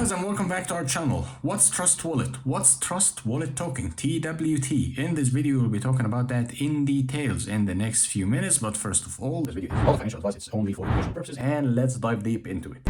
guys, and welcome back to our channel. What's Trust Wallet? What's Trust Wallet Token? TWT. In this video, we'll be talking about that in details in the next few minutes. But first of all, this video is all financial advice. It's only for educational purposes, and let's dive deep into it.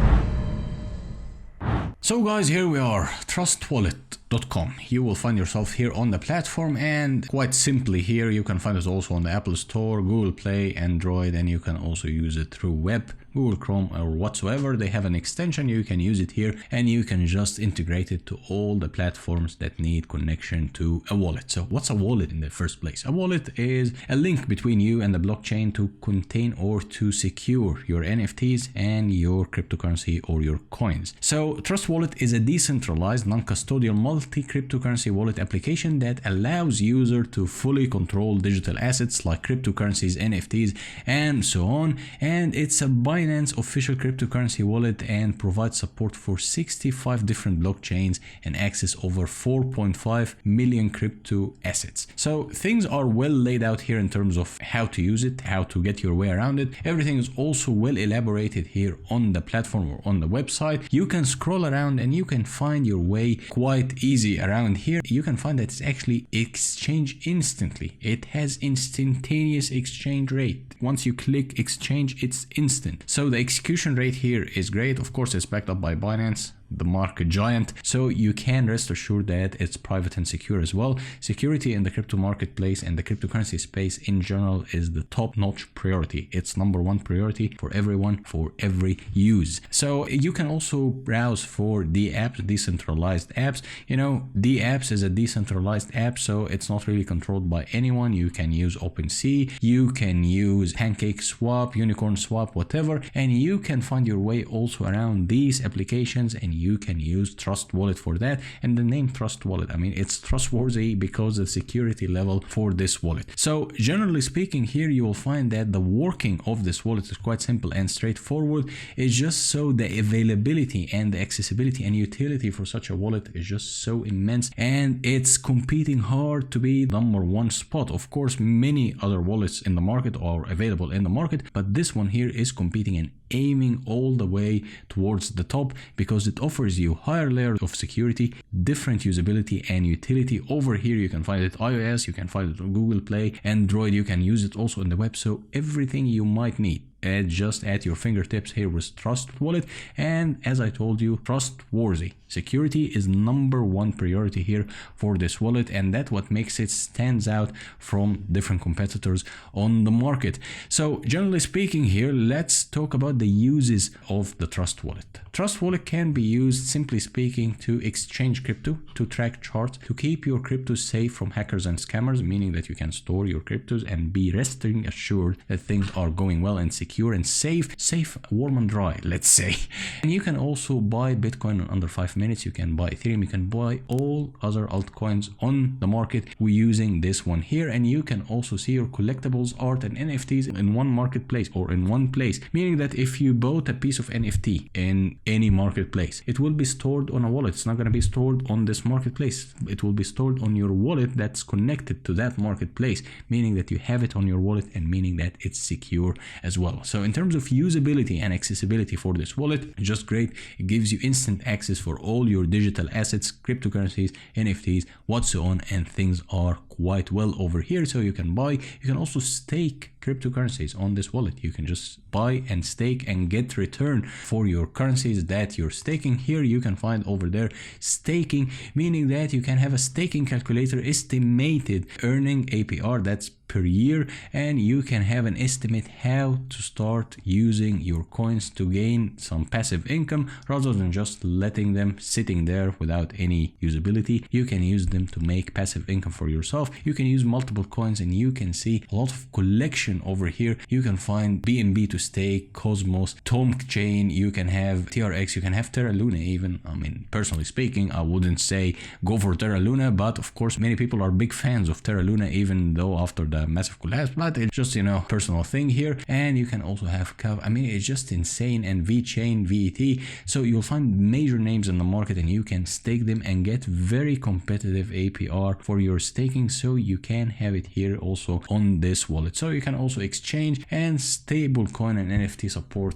So guys, here we are, trustwallet.com. You will find yourself here on the platform, and quite simply here you can find us also on the Apple Store, Google Play, Android, and you can also use it through web, Google Chrome or whatsoever. They have an extension, you can use it here, and you can just integrate it to all the platforms that need connection to a wallet. So what's a wallet in the first place? A wallet is a link between you and the blockchain to contain or to secure your NFTs and your cryptocurrency or your coins. So Trust Wallet is a decentralized, non-custodial, multi-cryptocurrency wallet application that allows users to fully control digital assets like cryptocurrencies, NFTs, and so on. And it's a Binance official cryptocurrency wallet and provides support for 65 different blockchains and access over 4.5 million crypto assets. So things are well laid out here in terms of how to use it, how to get your way around it. Everything is also well elaborated here on the platform or on the website. You can scroll around and you can find your way quite easy around here. You can find that it's actually exchange instantly. It has instantaneous exchange rate. Once you click exchange, it's instant. So the execution rate here is great. Of course, it's backed up by Binance, the market giant, so you can rest assured that it's private and secure as well. Security in the crypto marketplace and the cryptocurrency space in general is the top-notch priority. It's #1 priority for everyone, for every use. So you can also browse for the apps, decentralized apps. You know, the apps is a decentralized app, so it's not really controlled by anyone. You can use OpenSea, you can use Pancake Swap, Unicorn Swap, whatever, and you can find your way also around these applications, and you can use Trust Wallet for that. And the name Trust Wallet, I mean, it's trustworthy because of the security level for this wallet. So generally speaking, here you will find that the working of this wallet is quite simple and straightforward. It's just so the availability and the accessibility and utility for such a wallet is just so immense, and it's competing hard to be #1 spot. Of course, many other wallets in the market are available in the market, but this one here is competing and aiming all the way towards the top because it offers you higher layer of security, different usability and utility. Over here you can find it iOS, you can find it on Google Play, Android, you can use it also in the web. So everything you might need just at your fingertips here with Trust Wallet. And as I told you, trustworthy. Security is #1 priority here for this wallet, and that's what makes it stands out from different competitors on the market. So generally speaking here, let's talk about the uses of the Trust Wallet. Trust Wallet can be used, simply speaking, to exchange crypto, to track charts, to keep your cryptos safe from hackers and scammers, meaning that you can store your cryptos and be resting assured that things are going well and secure and safe, warm and dry, let's say. And you can also buy Bitcoin in under 5 minutes. You can buy Ethereum, you can buy all other altcoins on the market using this one here. And you can also see your collectibles, art and NFTs in one marketplace or in one place, meaning that if you bought a piece of NFT in any marketplace, it will be stored on a wallet. It's not going to be stored on this marketplace. It will be stored on your wallet that's connected to that marketplace, meaning that you have it on your wallet and meaning that it's secure as well. So in terms of usability and accessibility for this wallet, just great. It gives you instant access for all your digital assets, cryptocurrencies, NFTs, whatsoever, and things are quite well over here. So you can buy, you can also stake cryptocurrencies on this wallet. You can just buy and stake and get return for your currencies that you're staking. Here you can find over there staking, meaning that you can have a staking calculator, estimated earning APR, that's per year, and you can have an estimate how to start using your coins to gain some passive income rather than just letting them sitting there without any usability. You can use them to make passive income for yourself. You can use multiple coins and you can see a lot of collection over here. You can find BNB to stake, Cosmos, Tom Chain, you can have TRX, you can have Terra Luna even. I mean, personally speaking, I wouldn't say go for Terra Luna, but of course many people are big fans of Terra Luna, even though after the the massive collapse, but it's just, personal thing here. And you can also have it's just insane, and VeChain, VET. So you'll find major names in the market, and you can stake them and get very competitive APR for your staking. So you can have it here also on this wallet. So you can also exchange and stablecoin and NFT support.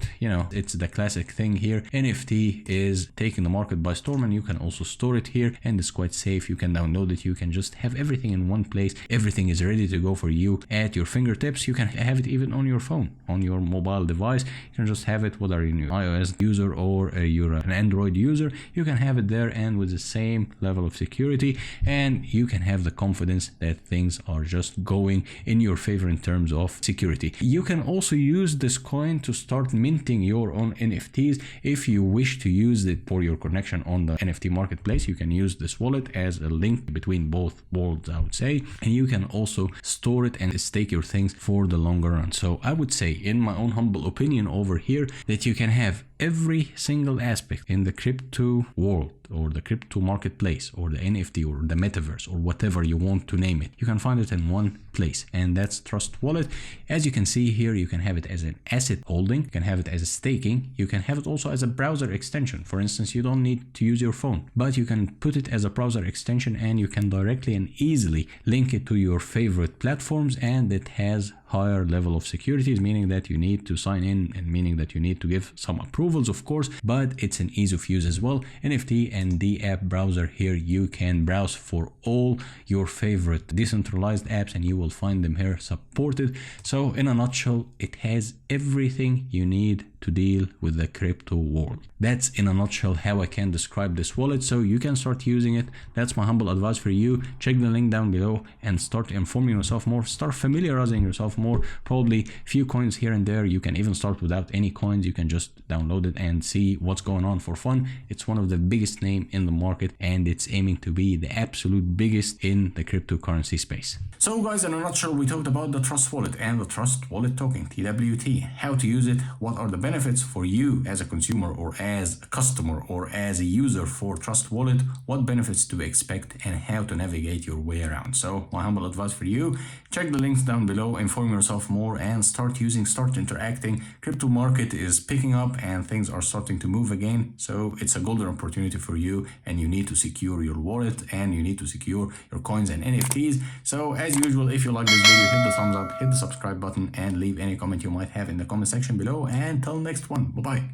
It's the classic thing here. NFT is taking the market by storm, and you can also store it here, and it's quite safe. You can download it. You can just have everything in one place. Everything is ready to go for you at your fingertips. You can have it even on your phone, on your mobile device. You can just have it, whether you're an iOS user or you're an Android user, you can have it there, and with the same level of security, and you can have the confidence that things are just going in your favor in terms of security. You can also use this coin to start minting your own NFTs. If you wish to use it for your connection on the NFT marketplace, you can use this wallet as a link between both worlds, I would say, and you can also store it and stake your things for the longer run. So I would say, in my own humble opinion over here, that you can have every single aspect in the crypto world, or the crypto marketplace, or the NFT, or the metaverse, or whatever you want to name it. You can find it in one place, and that's Trust Wallet. As you can see here, you can have it as an asset holding, you can have it as a staking, you can have it also as a browser extension. For instance, you don't need to use your phone, but you can put it as a browser extension, and you can directly and easily link it to your favorite platforms, and it has higher level of securities, meaning that you need to sign in, and meaning that you need to give some approvals, of course, but it's an ease of use as well. NFT and the app browser here, you can browse for all your favorite decentralized apps, and you will find them here supported. So in a nutshell, it has everything you need to deal with the crypto world. That's in a nutshell how I can describe this wallet. So you can start using it. That's my humble advice for you. Check the link down below and start informing yourself more, start familiarizing yourself more. Probably few coins here and there. You can even start without any coins. You can just download it and see what's going on for fun. It's one of the biggest names in the market, and it's aiming to be the absolute biggest in the cryptocurrency space. So guys, in a nutshell, we talked about the Trust Wallet and the Trust Wallet token, TWT, how to use it, what are the benefits for you as a consumer or as a customer or as a user for Trust Wallet, what benefits to expect, and how to navigate your way around. So my humble advice for you, check the links down below, inform yourself more, and start using, start interacting. Crypto market is picking up and things are starting to move again. So it's a golden opportunity for you, and you need to secure your wallet, and you need to secure your coins and NFTs. So as usual, if you like this video, hit the thumbs up, hit the subscribe button, and leave any comment you might have in the comment section below. And till next one, bye bye.